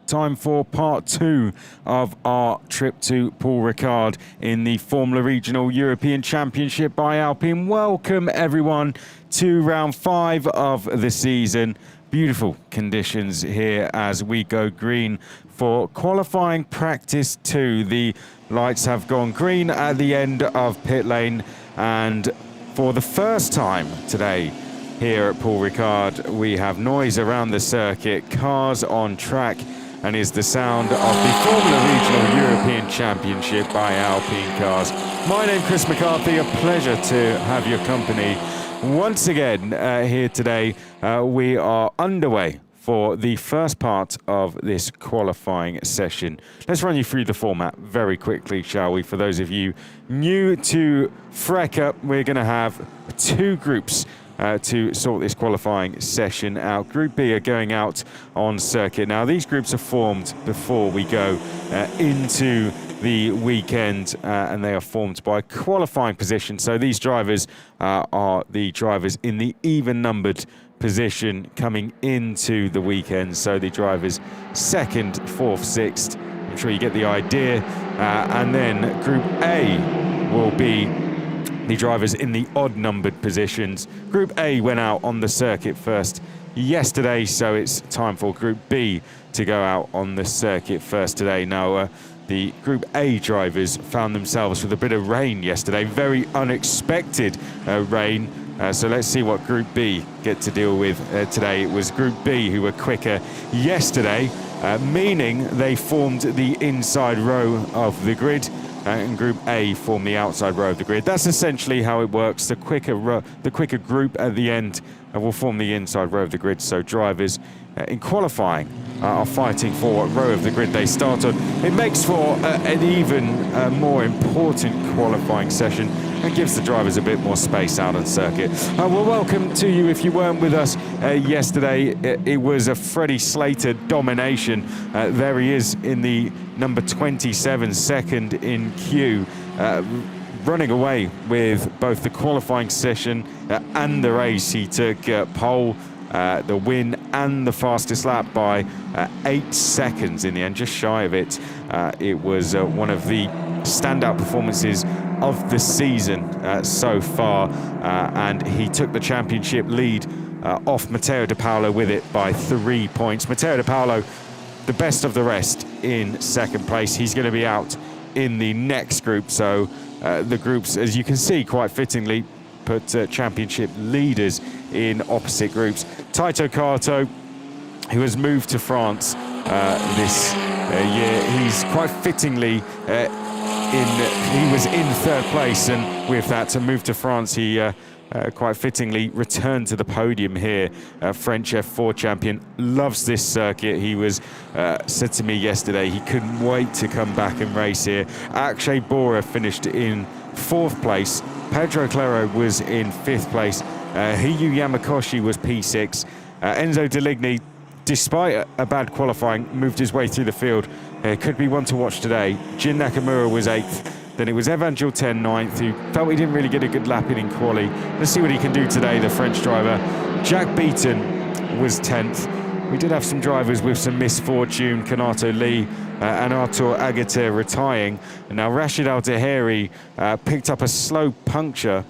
Time for part 2 of our trip to Paul Ricard in the Formula Regional European Championship by Alpine. Welcome everyone to round 5 of the season. Beautiful conditions here as we go green for qualifying practice 2. The lights have gone green at the end of pit lane, and for the first time today here at Paul Ricard we have noise around the circuit, cars on track, and is the sound of the Formula Regional European Championship by Alpine cars. My name is Chris McCarthy, a pleasure to have your company once again here today. We are underway for the first part of this qualifying session. Let's run you through the format very quickly, shall we? For those of you new to FRECA, we're going to have 2 groups to sort this qualifying session out. Group B are going out on circuit. Now, these groups are formed before we go into the weekend, and they are formed by qualifying position. So these drivers are the drivers in the even-numbered position coming into the weekend. So the drivers 2nd, 4th, 6th. I'm sure you get the idea. And then Group A will be the drivers in the odd-numbered positions. Group A went out on the circuit first yesterday, so it's time for Group B to go out on the circuit first today. Now, the Group A drivers found themselves with a bit of rain yesterday, very unexpected rain. So let's see what Group B get to deal with today. It was Group B who were quicker yesterday, meaning they formed the inside row of the grid, and Group A formed the outside row of the grid. That's essentially how it works. The quicker group at the end will form the inside row of the grid. So drivers in qualifying are fighting for what row of the grid they start on. It makes for an even more important qualifying session and gives the drivers a bit more space out on circuit. Well, welcome to you if you weren't with us yesterday. It was a Freddie Slater domination. There he is in the number 27, second in queue, running away with both the qualifying session and the race. He took pole, the win and the fastest lap by 8 seconds in the end, just shy of it. It was one of the standout performances of the season so far, and he took the championship lead off Matteo De Paolo with it by 3 points. Matteo De Paolo, the best of the rest, in second place. He's going to be out in the next group, so the groups, as you can see quite fittingly, put championship leaders in opposite groups. Taito Kato, who has moved to France this year, he's quite fittingly he was in 3rd place, and with that, to move to France, he quite fittingly returned to the podium here. French F4 champion, loves this circuit. He was said to me yesterday he couldn't wait to come back and race here. Akshay Bora finished in 4th place. Pedro Claro was in 5th place. Hiyu Yamakoshi was P6. Enzo Deligny, despite a bad qualifying, moved his way through the field. Could be one to watch today. Jin Nakamura was 8th. Then it was Evan Gilten 9th, who felt he didn't really get a good lap in quali. Let's see what he can do today, the French driver. Jack Beaton was 10th. We did have some drivers with some misfortune. Kanato Lee and Artur Agatir retiring. And now Rashid Al-Daheri picked up a slow puncture,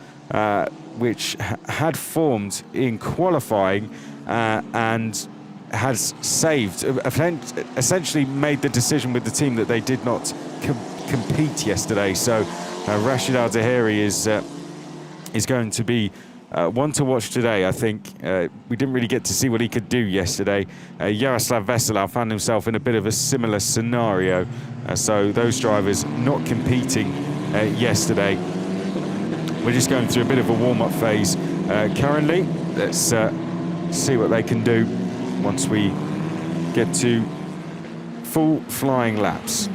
which had formed in qualifying and has saved, essentially made the decision with the team that they did not compete yesterday. So Rashid Al-Daheri is going to be one to watch today. I think we didn't really get to see what he could do yesterday. Yaroslav Veselov found himself in a bit of a similar scenario. So those drivers not competing yesterday. We're just going through a bit of a warm-up phase currently. Let's see what they can do once we get to full flying laps.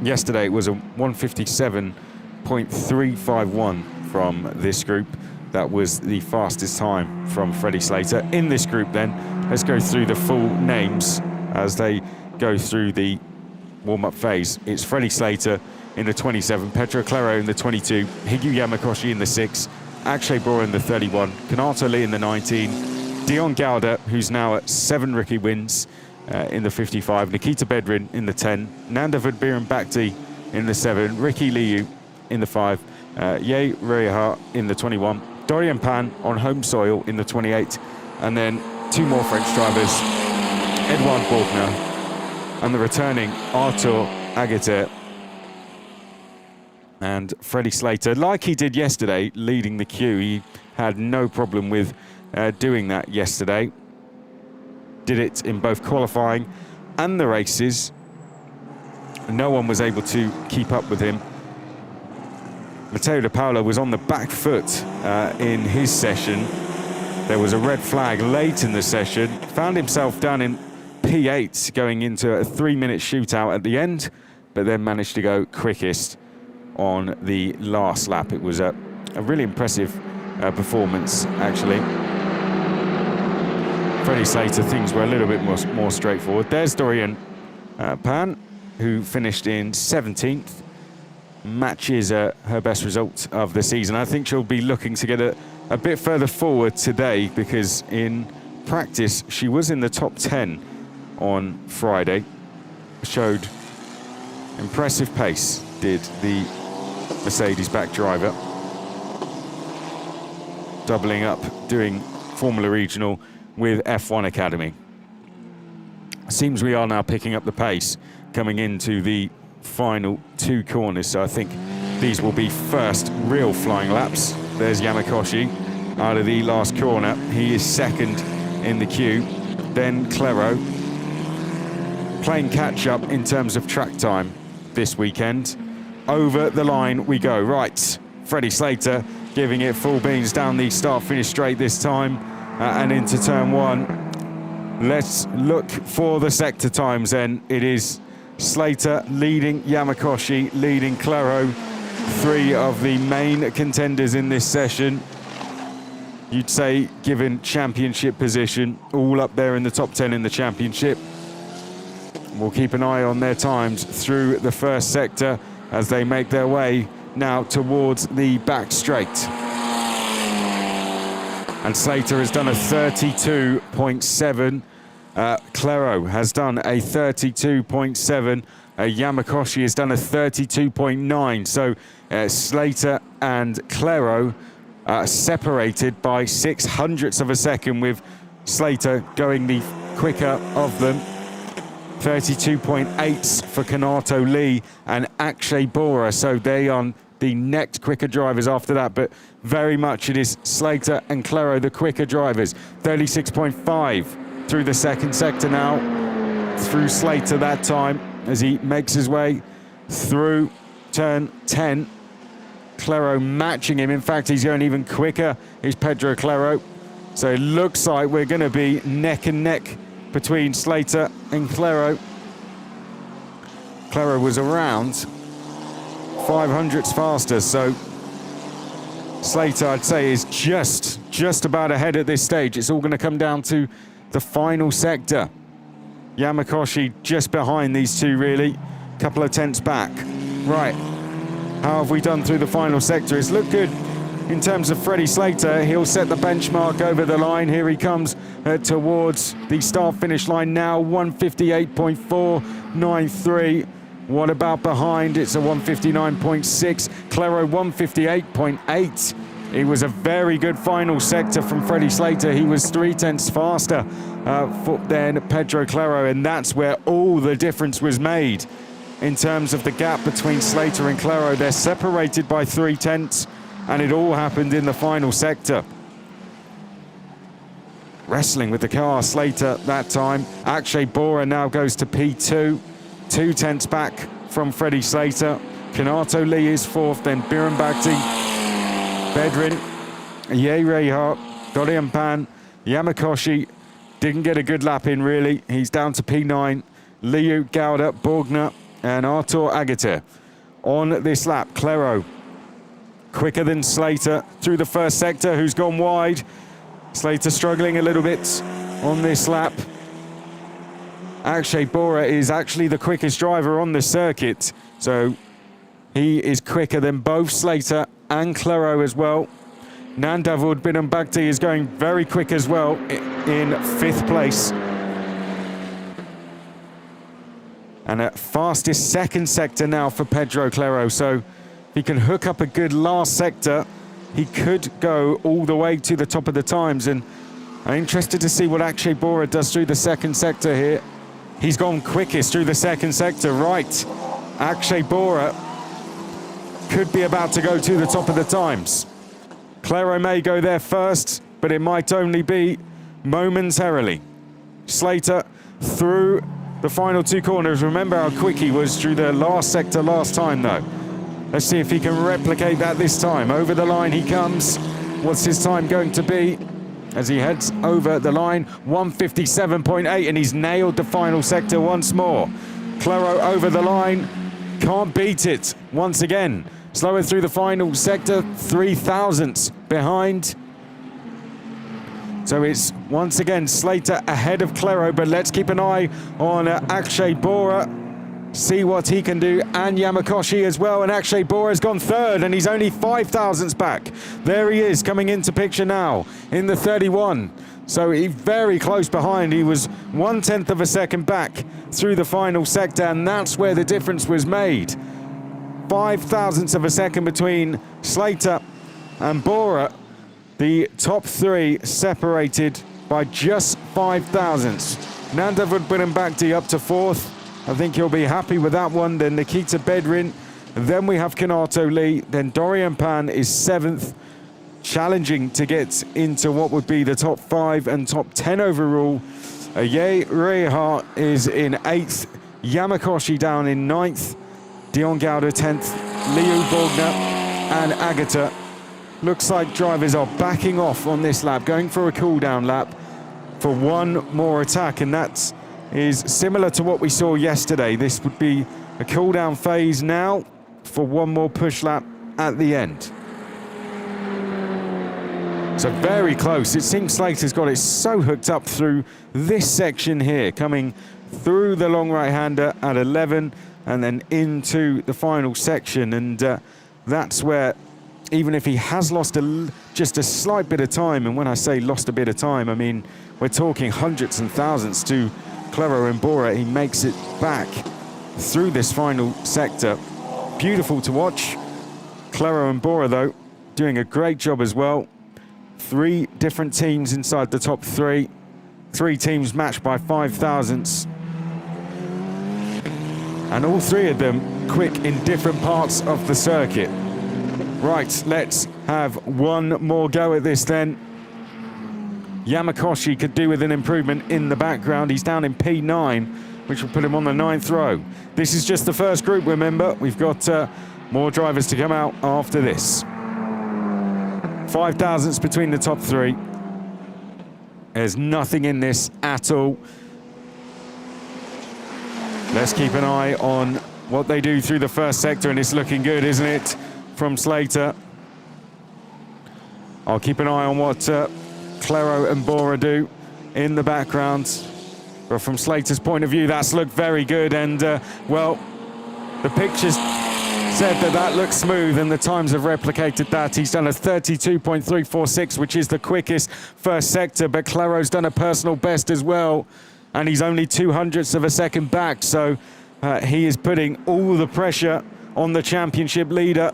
Yesterday it was a 157.351 from this group. That was the fastest time from Freddie Slater. In this group then, let's go through the full names as they go through the warm-up phase. It's Freddie Slater in the 27, Pedro Claro in the 22, Hiyu Yamakoshi in the 6, Akshay Bora in the 31, Kanato Lee in the 19, Dion Gauda, who's now at 7 rookie wins, in the 55, Nikita Bedrin in the 10, Nandavad Birenbhakti in the 7, Ricky Liu in the 5, Ye Ricard in the 21, Dorian Pan on home soil in the 28, and then 2 more French drivers, Edouard Borgner and the returning Arthur Aguirre, and Freddie Slater, like he did yesterday, leading the queue. He had no problem with doing that yesterday. Did it in both qualifying and the races. No one was able to keep up with him. Matteo De Paolo was on the back foot in his session. There was a red flag late in the session. Found himself down in P8 going into a 3-minute shootout at the end, but then managed to go quickest on the last lap. It was a really impressive performance, actually. Freddie Slater, things were a little bit more straightforward. There's Dorian Pan, who finished in 17th. Matches her best result of the season. I think she'll be looking to get a bit further forward today, because in practice she was in the top 10 on Friday. Showed impressive pace, did the Mercedes-backed driver. Doubling up, doing Formula Regional with F1 Academy. Seems we are now picking up the pace coming into the final 2 corners, so I think these will be first real flying laps. There's Yamakoshi out of the last corner. He is second in the queue. Then Claro, playing catch up in terms of track time this weekend. Over the line we go. Right, Freddie Slater giving it full beans down the start-finish straight this time and into turn 1. Let's look for the sector times then. It is Slater leading Yamakoshi, leading Claro, 3 of the main contenders in this session. You'd say, given championship position, all up there in the top 10 in the championship. We'll keep an eye on their times through the first sector as they make their way now towards the back straight. And Slater has done a 32.7. Claro has done a 32.7. Yamakoshi has done a 32.9. So Slater and Claro separated by 0.06 of a second, with Slater going the quicker of them. 32.8 for Kanato Lee and Akshay Bora, so they are the next quicker drivers after that, but very much it is Slater and Claro the quicker drivers. 36.5 through the second sector now, through Slater that time as he makes his way through turn 10. Claro matching him. In fact, he's going even quicker, is Pedro Claro. So it looks like we're going to be neck and neck between Slater and Claro. Claro was around 500ths faster, so Slater, I'd say, is just about ahead at this stage. It's all going to come down to the final sector. Yamakoshi just behind these two, really. Couple of tenths back. Right, how have we done through the final sector? It's looked good in terms of Freddie Slater. He'll set the benchmark over the line. Here he comes towards the start-finish line now. 158.493. What about behind? It's a 159.6. Claro 158.8. It was a very good final sector from Freddie Slater. He was 3 tenths faster than Pedro Claro, and that's where all the difference was made in terms of the gap between Slater and Claro. They're separated by 3 tenths, and it all happened in the final sector. Wrestling with the car, Slater that time. Akshay Bora now goes to P2. 2 tenths back from Freddie Slater. Kanato Lee is 4th, then Birenbhakti, Bedrin, Ye Ricard, Dorian Pan, Yamakoshi didn't get a good lap in, really. He's down to P9. Liu, Gauda, Borgner, and Arthur Aguirre. On this lap, Claro quicker than Slater through the first sector, who's gone wide. Slater struggling a little bit on this lap. Akshay Bora is actually the quickest driver on the circuit, so he is quicker than both Slater and Claro as well. Nandavad Birenbhakti is going very quick as well in 5th place. And a fastest second sector now for Pedro Claro. So if he can hook up a good last sector, he could go all the way to the top of the times. And I'm interested to see what Akshay Bora does through the second sector here. He's gone quickest through the second sector, right. Akshay Bora could be about to go to the top of the times. Claro may go there first, but it might only be momentarily. Slater through the final two corners. Remember how quick he was through the last sector last time though. Let's see if he can replicate that this time. Over the line he comes. What's his time going to be as he heads over the line? 1:57.8, and he's nailed the final sector once more. Claro over the line, can't beat it once again. Slower through the final sector, 3,000ths behind. So it's once again Slater ahead of Claro, but let's keep an eye on Akshay Bora, see what he can do, and Yamakoshi as well. And Akshay Bora's gone third, and he's only 5,000ths back. There he is coming into picture now in the 31. So he's very close behind. He was 1/10 of a second back through the final sector, and that's where the difference was made. 5,000ths of a second between Slater and Bora. The top three separated by just 5,000ths. Nanda Woodburn-Bagdi up to fourth. I think he'll be happy with that one. Then Nikita Bedrin. Then we have Kanato Lee. Then Dorian Pan is seventh, challenging to get into what would be the top 5 and top 10 overall. Ye Ricard is in 8th. Yamakoshi down in 9th. Dion Gauda 10th. Leo Bogner and Agata. Looks like drivers are backing off on this lap, going for a cool-down lap for one more attack, and that is similar to what we saw yesterday. This would be a cool-down phase now for one more push lap at the end. So very close. It seems Slater's got it so hooked up through this section here, coming through the long right-hander at 11 and then into the final section, and that's where, even if he has lost just a slight bit of time, and when I say lost a bit of time, I mean we're talking hundreds and thousands to Claro and Bora, he makes it back through this final sector. Beautiful to watch. Claro and Bora, though, doing a great job as well. 3 different teams inside the top 3. 3 teams matched by 5,000ths. And all 3 of them quick in different parts of the circuit. Right, let's have one more go at this then. Yamakoshi could do with an improvement in the background. He's down in P9, which will put him on the 9th row. This is just the first group, remember. We've got more drivers to come out after this. 5,000ths between the top 3. There's nothing in this at all. Let's keep an eye on what they do through the first sector, and it's looking good, isn't it, from Slater. I'll keep an eye on what Claro and Bora do in the background. But from Slater's point of view, that's looked very good, and well, the pictures said that looks smooth, and the times have replicated that. He's done a 32.346, which is the quickest first sector, but Claro's done a personal best as well, and he's only 200ths of a second back, so he is putting all the pressure on the championship leader.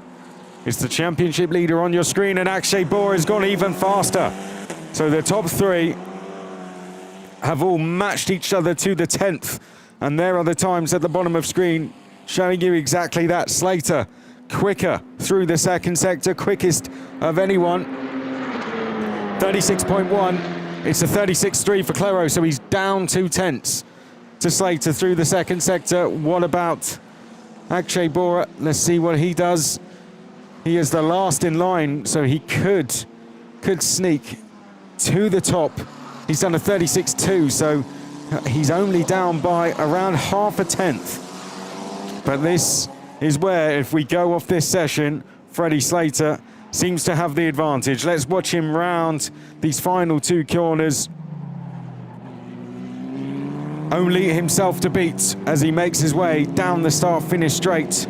It's the championship leader on your screen, and Akshay Bora has gone even faster. So the top 3 have all matched each other to the 10th, and there are the times at the bottom of screen showing you exactly that. Slater quicker through the second sector, quickest of anyone. 36.1. It's a 36.3 for Claro, so he's down 2/10 to Slater through the second sector. What about Akshay Bora? Let's see what he does. He is the last in line, so he could sneak to the top. He's done a 36.2, so he's only down by around half a tenth. But this is where, if we go off this session, Freddie Slater seems to have the advantage. Let's watch him round these final 2 corners. Only himself to beat as he makes his way down the start-finish straight.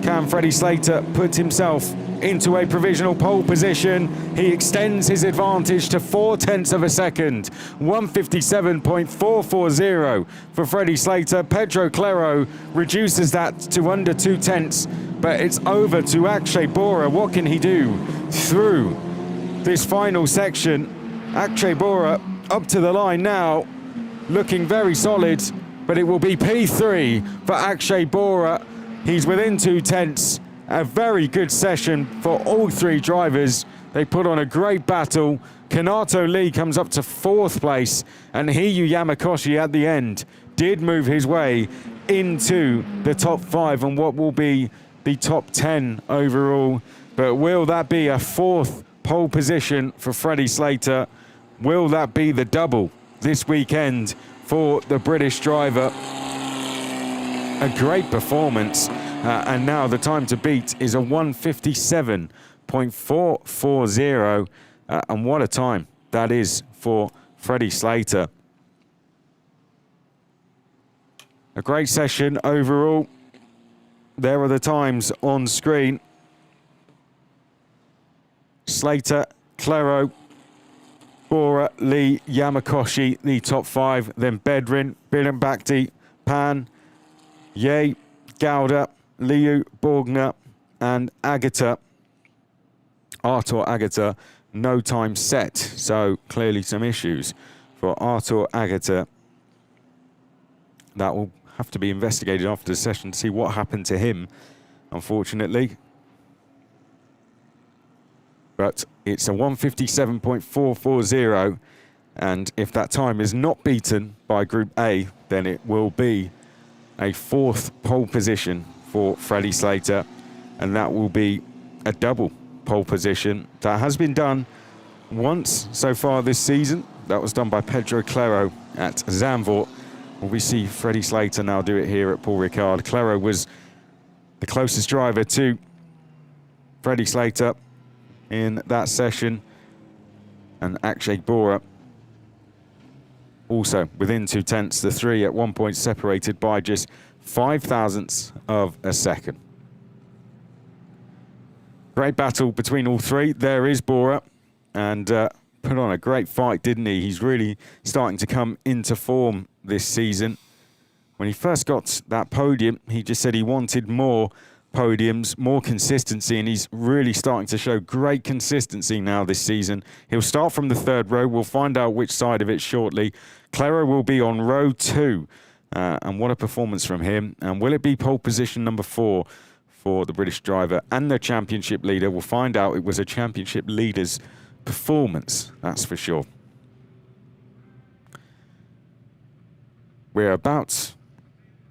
Can Freddie Slater put himself into a provisional pole position. He extends his advantage to 0.4 of a second. 1:57.440 for Freddie Slater. Pedro Claro reduces that to under 0.2, but it's over to Akshay Bora. What can he do through this final section? Akshay Bora up to the line now, looking very solid, but it will be P3 for Akshay Bora. He's within 0.2. A very good session for all three drivers. They put on a great battle. Kanato Lee comes up to 4th place, and Hiyu Yamakoshi at the end did move his way into the top 5 and what will be the top 10 overall. But will that be a 4th pole position for Freddie Slater? Will that be the double this weekend for the British driver? A great performance, and now the time to beat is a 1:57.440, and what a time that is for Freddie Slater. A great session overall. There are the times on screen. Slater, Claro, Bora, Lee, Yamakoshi, the top 5. Then Bedrin, Bilan Bhakti, Pan, Ye, Gowda, Liu, Borgner, and Agata. Artur Agata, no time set. So clearly some issues for Artur Agata. That will have to be investigated after the session to see what happened to him, unfortunately. But it's a 1:57.440, and if that time is not beaten by Group A, then it will be a 4th pole position for Freddie Slater, and that will be a double pole position. That has been done once so far this season. That was done by Pedro Claro at Zandvoort. Will we see Freddie Slater now do it here at Paul Ricard? Claro was the closest driver to Freddie Slater in that session, and Akshay Bora also within 0.2, the three at one point separated by just 0.005 of a second. Great battle between all three. There is Bora, and put on a great fight, didn't he? He's really starting to come into form this season. When he first got that podium, he just said he wanted more podiums, more consistency, and he's really starting to show great consistency now this season. He'll start from the 3rd row. We'll find out which side of it shortly. Claro will be on row 2, and what a performance from him. And will it be pole position number 4 for the British driver and the championship leader? We'll find out. It was a championship leader's performance, that's for sure. We're about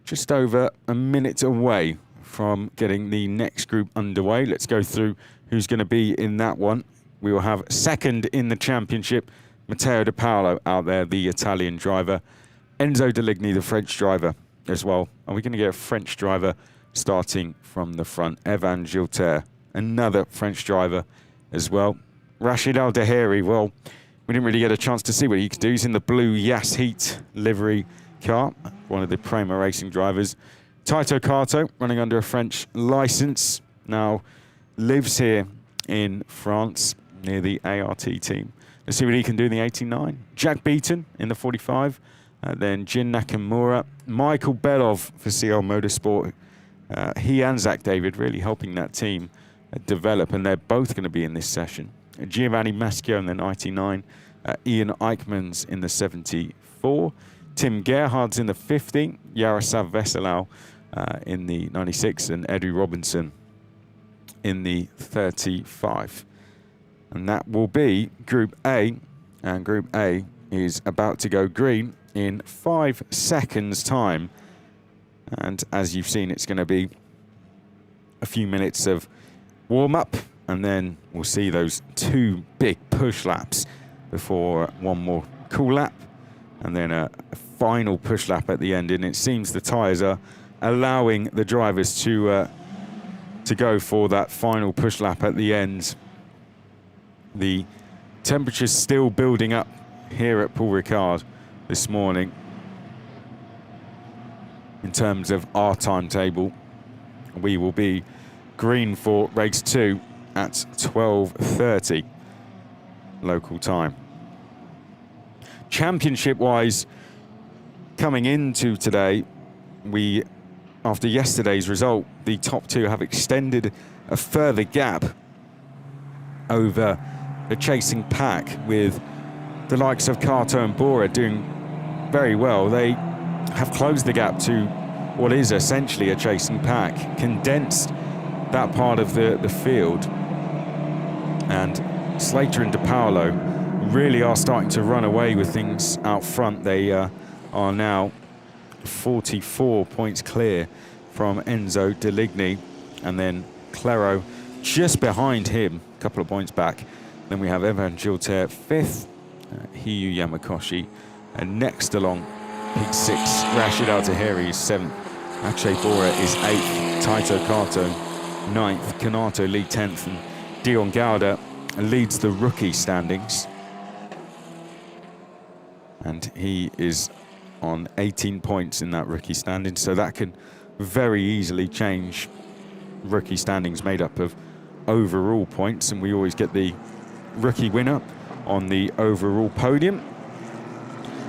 just over a minute away from getting the next group underway. Let's go through who's going to be in that one. We will have 2nd in the championship, Matteo De Paolo out there, the Italian driver. Enzo Deligny, the French driver as well. Are we going to get a French driver starting from the front? Evan Gilter, another French driver as well. Rashid Al-Dahiri, well, we didn't really get a chance to see what he could do. He's in the blue Yas Heat livery car, one of the Prema Racing drivers. Taito Kato, running under a French license, now lives here in France near the ART team. Let's see what he can do in the 89. Jack Beaton in the 45. Then Jin Nakamura. Michael Belov for CL Motorsport. He and Zach David really helping that team develop, and they're both going to be in this session. Giovanni Maschio in the 99. Ian Eichmann's in the 74. Tim Gerhard's in the 50. Yaroslav Veselau in the 96, and Eddie Robinson in the 35. And that will be Group A, and Group A is about to go green in 5 seconds time. And as you've seen, it's going to be a few minutes of warm-up, and then we'll see those 2 big push laps before one more cool lap, and then a final push lap at the end. And it seems the tyres are allowing the drivers to go for that final push lap at the end. The temperature's still building up here at Paul Ricard this morning in terms of our timetable. We will be green for race 2 at 12:30 local time. Championship-wise, coming into today, after yesterday's result, the top two have extended a further gap over the chasing pack, with the likes of Kato and Bora doing very well. They have closed the gap to what is essentially a chasing pack, condensed that part of the field, and Slater and De Paolo really are starting to run away with things out front. They are now 44 points clear from Enzo Deligny, and then Clero just behind him, a couple of points back. Then we have Evan Gilter 5th, Hiyu Yamakoshi, and next along P6, Rashid Al-Tahiri is 7th, Ache Bora is 8th, Taito Kato 9th, Kanato Lee 10th, and Dion Gauda leads the rookie standings. And he is on 18 points in that rookie standing, so that can very easily change rookie standings made up of overall points, and we always get the rookie winner on the overall podium.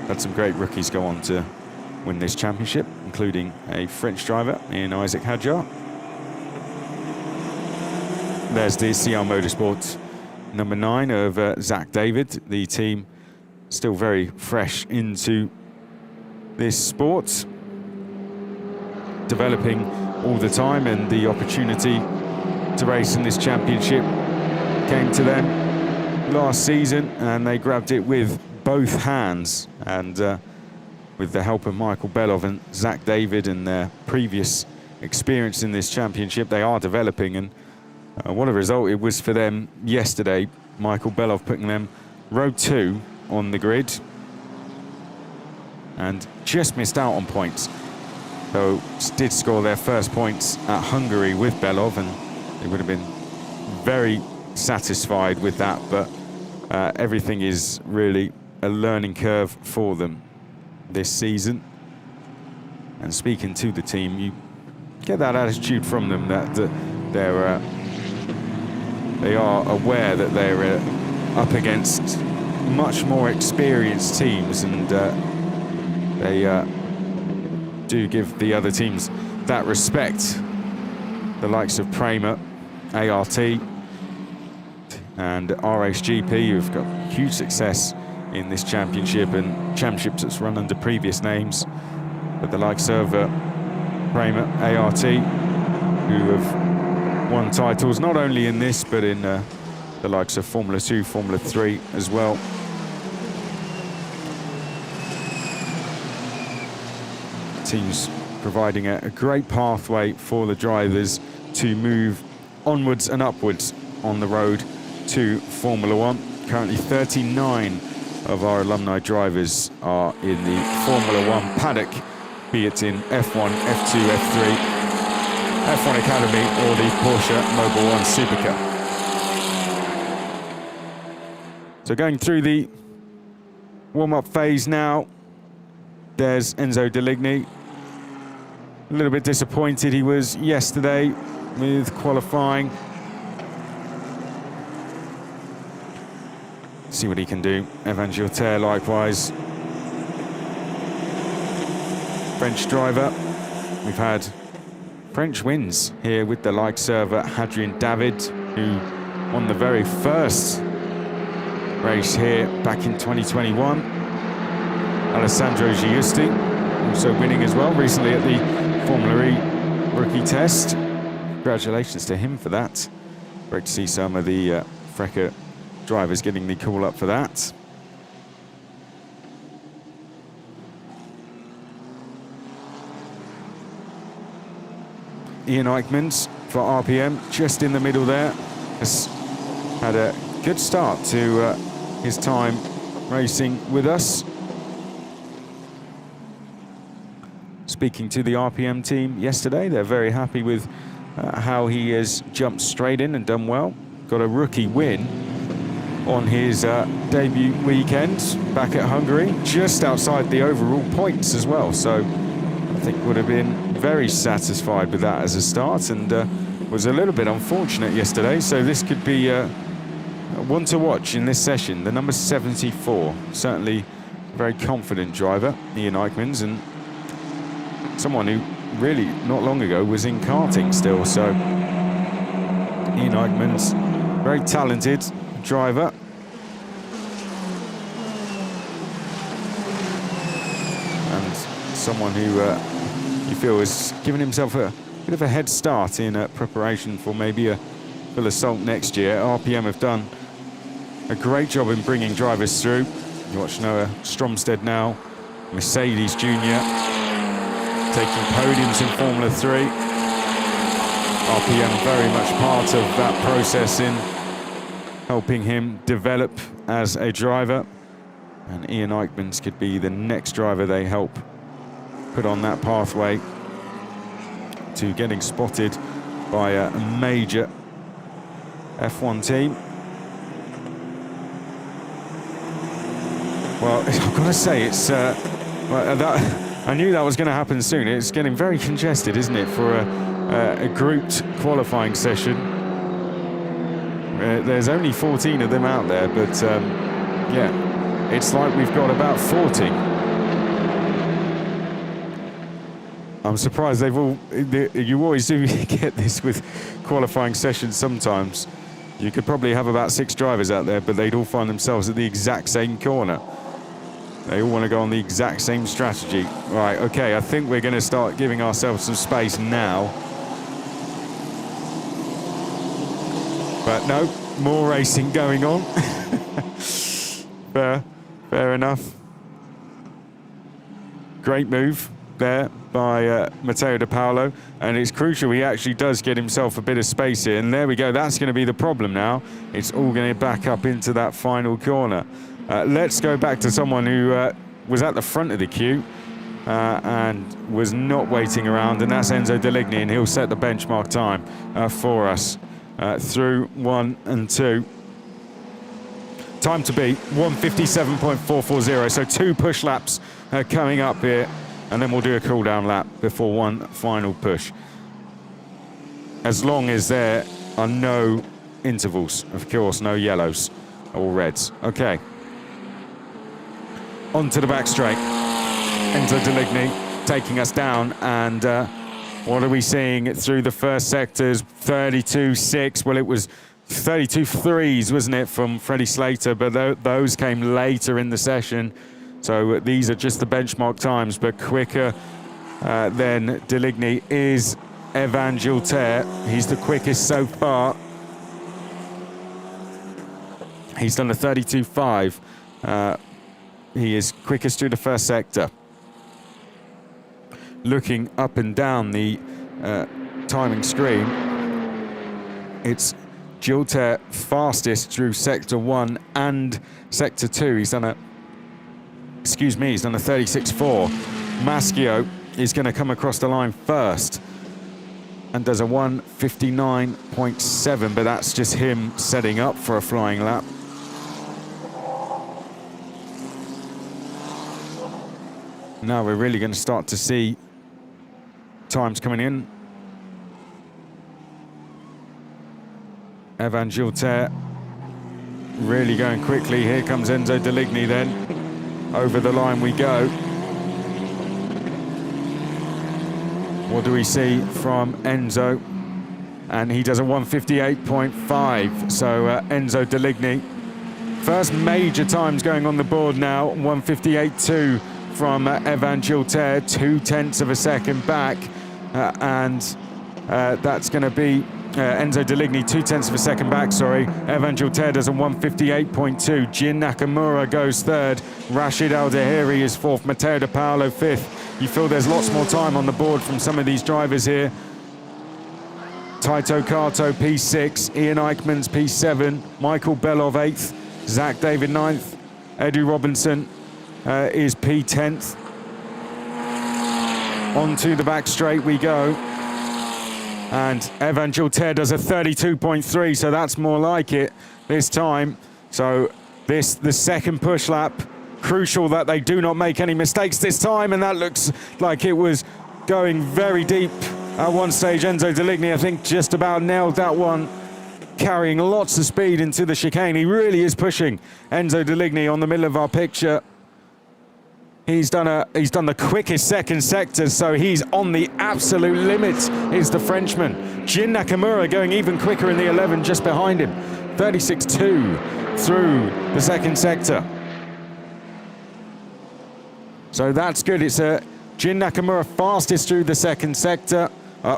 Had some great rookies go on to win this championship, including a French driver in Isaac Hadjar. There's the CR Motorsports number 9 of Zach David, the team still very fresh into this sport, developing all the time, and the opportunity to race in this championship came to them last season, and they grabbed it with both hands. And with the help of Michael Belov and Zach David and their previous experience in this championship, they are developing, and what a result it was for them yesterday. Michael Belov putting them row 2 on the grid, and just missed out on points. So did score their first points at Hungary with Belov, and they would have been very satisfied with that, but everything is really a learning curve for them this season. And speaking to the team, you get that attitude from them that they are aware that they're up against much more experienced teams, and they do give the other teams that respect. The likes of Prema, ART, and RHGP, who've got huge success in this championship and championships that's run under previous names. But the likes of Prema, ART, who have won titles not only in this, but in the likes of Formula 2, Formula 3 as well. Teams providing a great pathway for the drivers to move onwards and upwards on the road to Formula 1. Currently 39 of our alumni drivers are in the Formula 1 paddock, be it in F1, F2, F3, F1 Academy or the Porsche Mobil 1 Supercar. So going through the warm-up phase now, there's Enzo Deligny. A little bit disappointed he was yesterday with qualifying. See what he can do. Evan Gilter likewise. French driver. We've had French wins here with the likes of Hadrien David, who won the very first race here back in 2021. Alessandro Giusti also winning as well recently at the Formula E rookie test. Congratulations to him for that. Great to see some of the Frecker drivers getting the call up for that. Ian Eichmans for RPM, just in the middle there, has had a good start to his time racing with us. Speaking to the RPM team yesterday, they're very happy with how he has jumped straight in and done well. Got a rookie win on his debut weekend back at Hungary, just outside the overall points as well. So I think would have been very satisfied with that as a start, and was a little bit unfortunate yesterday, so this could be one to watch in this session. The number 74, certainly a very confident driver, Ian Eichmans, and someone who really not long ago was in karting still. So Ian Eichmans, very talented driver. And someone who you feel has given himself a bit of a head start in preparation for maybe a full assault next year. RPM have done a great job in bringing drivers through. You watch Noah Stromsted now, Mercedes Junior, taking podiums in Formula 3. RPM very much part of that process in helping him develop as a driver. And Ian Eichmans could be the next driver they help put on that pathway to getting spotted by a major F1 team. Well, I've got to say, it's I knew that was going to happen soon. It's getting very congested, isn't it, for a grouped qualifying session? There's only 14 of them out there, but yeah, it's like we've got about 40. I'm surprised you always do get this with qualifying sessions sometimes. You could probably have about 6 drivers out there, but they'd all find themselves at the exact same corner. They all want to go on the exact same strategy. Right, okay, I think we're going to start giving ourselves some space now. But no, more racing going on. Fair enough. Great move there by Matteo De Paolo, and it's crucial he actually does get himself a bit of space here, and there we go. That's going to be the problem now. It's all going to back up into that final corner. Let's go back to someone who was at the front of the queue and was not waiting around, and that's Enzo Deligny, and he'll set the benchmark time for us through 1 and 2. Time to beat 1:57.440, so 2 push laps coming up here, and then we'll do a cool down lap before one final push. As long as there are no intervals, of course, no yellows or reds. Okay. Onto the back straight. Enzo Deligny taking us down, and what are we seeing through the first sectors? 32.6. Well, it was 32.3s, wasn't it, from Freddie Slater, but those came later in the session. So these are just the benchmark times, but quicker than Deligny is Evan Gilter. He's the quickest so far. He's done a 32.5. He is quickest through the first sector. Looking up and down the timing screen, it's Gilter fastest through sector 1 and sector 2. He's done a 36.4. Maschio is going to come across the line first and does a 1:59.7, but that's just him setting up for a flying lap. Now we're really going to start to see times coming in. Evan Gilter really going quickly. Here comes Enzo Deligny then. Over the line we go. What do we see from Enzo? And he does a 1:58.5. So Enzo Deligny, first major times going on the board now. 1:58.2 from Evan Gilter, 0.2 of a second back. And that's going to be Enzo Deligny, 0.2 of a second back, sorry. Evan Gilter does a 1:58.2. Jin Nakamura goes third. Rashid Al-Dahiri is fourth. Matteo De Paolo fifth. You feel there's lots more time on the board from some of these drivers here. Taito Kato, P6. Ian Eichmans, P7. Michael Belov, 8th. Zach David, 9th. Edu Robinson is P10th. Onto the back straight we go. And Evan Gilter does a 32.3, so that's more like it this time. So the second push lap, crucial that they do not make any mistakes this time, and that looks like it was going very deep At one stage, Enzo Deligny, I think, just about nailed that one, carrying lots of speed into the chicane. He really is pushing Enzo Deligny on the middle of our picture. He's done the quickest second sector, so he's on the absolute limit, is the Frenchman. Jin Nakamura going even quicker in the 11 just behind him. 36.2 through the second sector. So that's good. It's Jin Nakamura fastest through the second sector.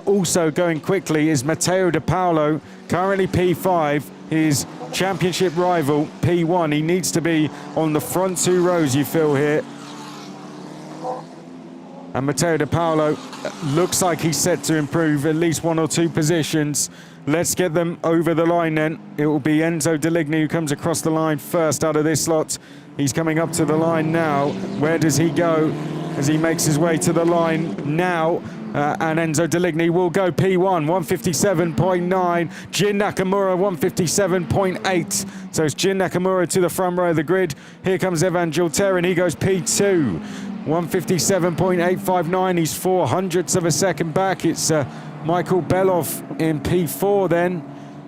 Also going quickly is Matteo De Paolo, currently P5, his championship rival P1. He needs to be on the front two rows, you feel here. And Matteo De Paolo looks like he's set to improve at least 1 or 2 positions. Let's get them over the line then. It will be Enzo Deligny who comes across the line first out of this lot. He's coming up to the line now. Where does he go as he makes his way to the line now? And Enzo Deligny will go P1, 157.9. Jin Nakamura, 157.8. So it's Jin Nakamura to the front row of the grid. Here comes Evan Gilter, and he goes P2, 157.859. He's 0.04 of a second back. It's Michael Belov in P4 then,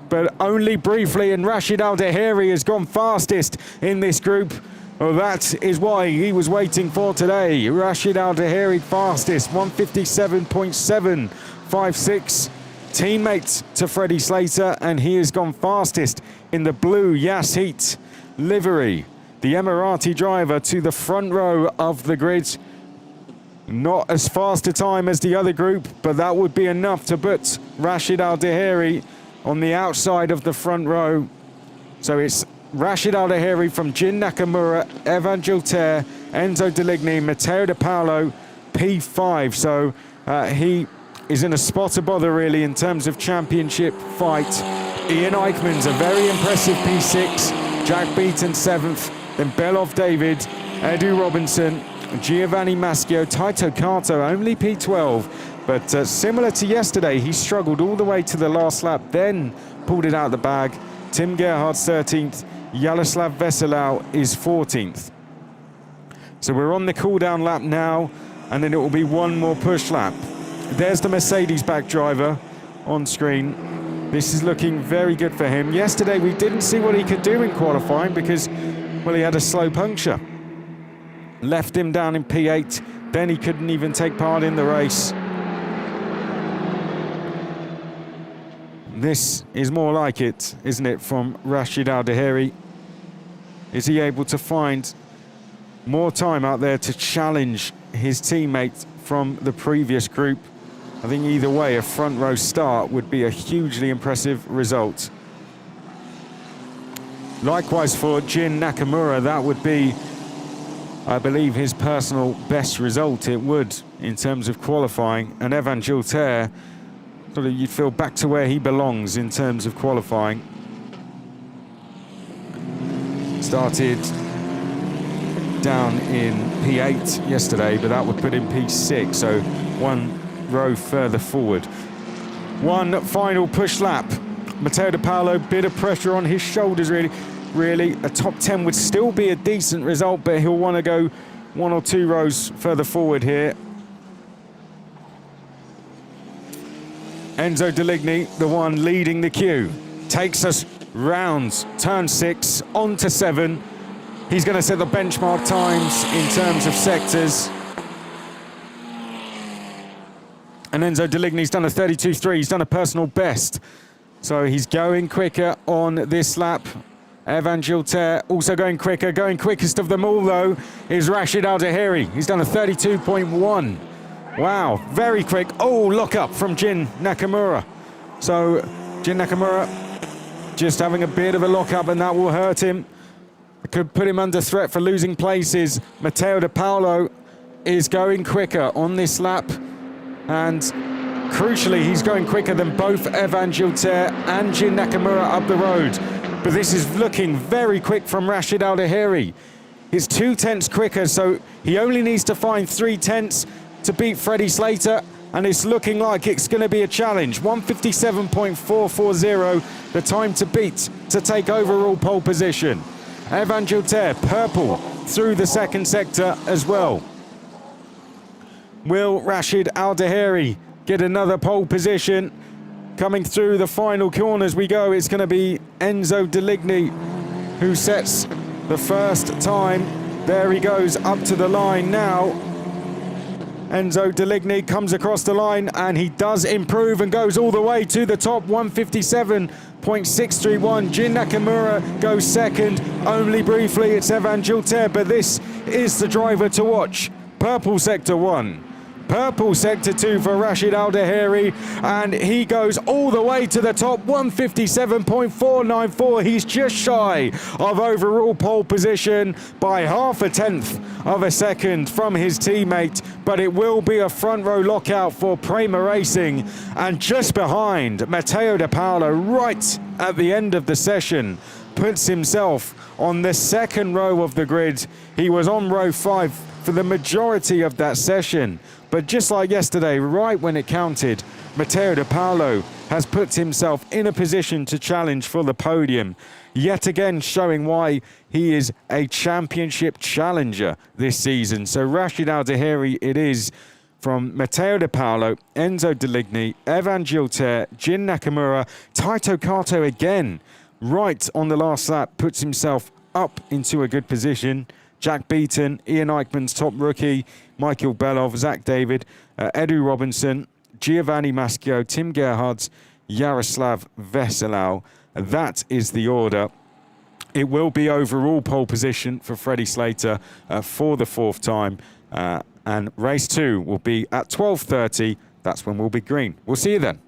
but only briefly, and Rashid Al-Dahiri has gone fastest in this group. Well, that is why he was waiting for today. Rashid Al-Dahiri fastest, 157.756. Teammate to Freddie Slater, and he has gone fastest in the blue Yas Heat livery. The Emirati driver to the front row of the grid. Not as fast a time as the other group, but that would be enough to put Rashid Al-Dahiri on the outside of the front row. So it's Rashid Al-Dahiri from Jin Nakamura, Evan Gilter, Enzo Deligny, Matteo De Paolo, P5. So he is in a spot of bother really in terms of championship fight. Ian Eichmann's a very impressive P6, Jack Beaton 7th, then Belov David, Edu Robinson, Giovanni Maschio, Taito Kato only P12, but similar to yesterday, he struggled all the way to the last lap, then pulled it out the bag. Tim Gerhardt's 13th, Yaroslav Veselau is 14th. So we're on the cool-down lap now, and then it will be one more push lap. There's the Mercedes back driver on screen. This is looking very good for him. Yesterday we didn't see what he could do in qualifying because, well, he had a slow puncture. Left him down in P8, then he couldn't even take part in the race. This is more like it, isn't it, from Rashid Al-Dahiri? Is he able to find more time out there to challenge his teammate from the previous group? I think either way, a front row start would be a hugely impressive result. Likewise for Jin Nakamura, that would be, I believe, his personal best result. It would, in terms of qualifying. And Evan Gilter, sort of, you'd feel back to where he belongs in terms of qualifying. Started down in P8 yesterday, but that would put him P6, so one row further forward. One final push lap. Matteo De Paolo, bit of pressure on his shoulders really. Really, a top 10 would still be a decent result, but he'll want to go 1 or 2 rows further forward here. Enzo Deligny, the one leading the queue, takes us round turn 6, on to 7. He's going to set the benchmark times in terms of sectors. And Enzo Deligny's done a 32.3, he's done a personal best. So he's going quicker on this lap. Evan Gilter also going quicker. Going quickest of them all, though, is Rashid Al-Dahiri. He's done a 32.1. Wow, very quick. Oh, lock up from Jin Nakamura. So Jin Nakamura just having a bit of a lock up, and that will hurt him. It could put him under threat for losing places. Matteo De Paolo is going quicker on this lap. And crucially, he's going quicker than both Evan Gilter and Jin Nakamura up the road. But this is looking very quick from Rashid Al-Dahiri. He's 2 tenths quicker, so he only needs to find 3 tenths to beat Freddie Slater, and it's looking like it's going to be a challenge. 157.440, the time to beat to take overall pole position. Evan Gilter, purple through the second sector as well. Will Rashid Al-Dahiri get another pole position. Coming through the final corners we go. It's going to be Enzo Deligny who sets the first time. There he goes up to the line now. Enzo Deligny comes across the line and he does improve and goes all the way to the top. 157.631. Jin Nakamura goes second, only briefly. It's Evan Gilter, but this is the driver to watch. Purple Sector 1. Purple Sector 2 for Rashid Al-Dahiri, and he goes all the way to the top, 157.494. He's just shy of overall pole position by half a tenth of a second from his teammate, but it will be a front row lockout for Prema Racing. And just behind, Matteo De Paolo, right at the end of the session, puts himself on the second row of the grid. He was on row 5 for the majority of that session. But just like yesterday, right when it counted, Matteo De Paolo has put himself in a position to challenge for the podium, yet again showing why he is a championship challenger this season. So Rashid Al-Dahiri it is, from Matteo De Paolo, Enzo Deligny, Evan Gilter, Jin Nakamura, Taito Kato again, right on the last lap, puts himself up into a good position. Jack Beaton, Ian Eichmann's top rookie, Michael Belov, Zach David, Edu Robinson, Giovanni Maschio, Tim Gerhardt, Yaroslav Veselau. That is the order. It will be overall pole position for Freddie Slater for the 4th time. And race 2 will be at 12:30. That's when we'll be green. We'll see you then.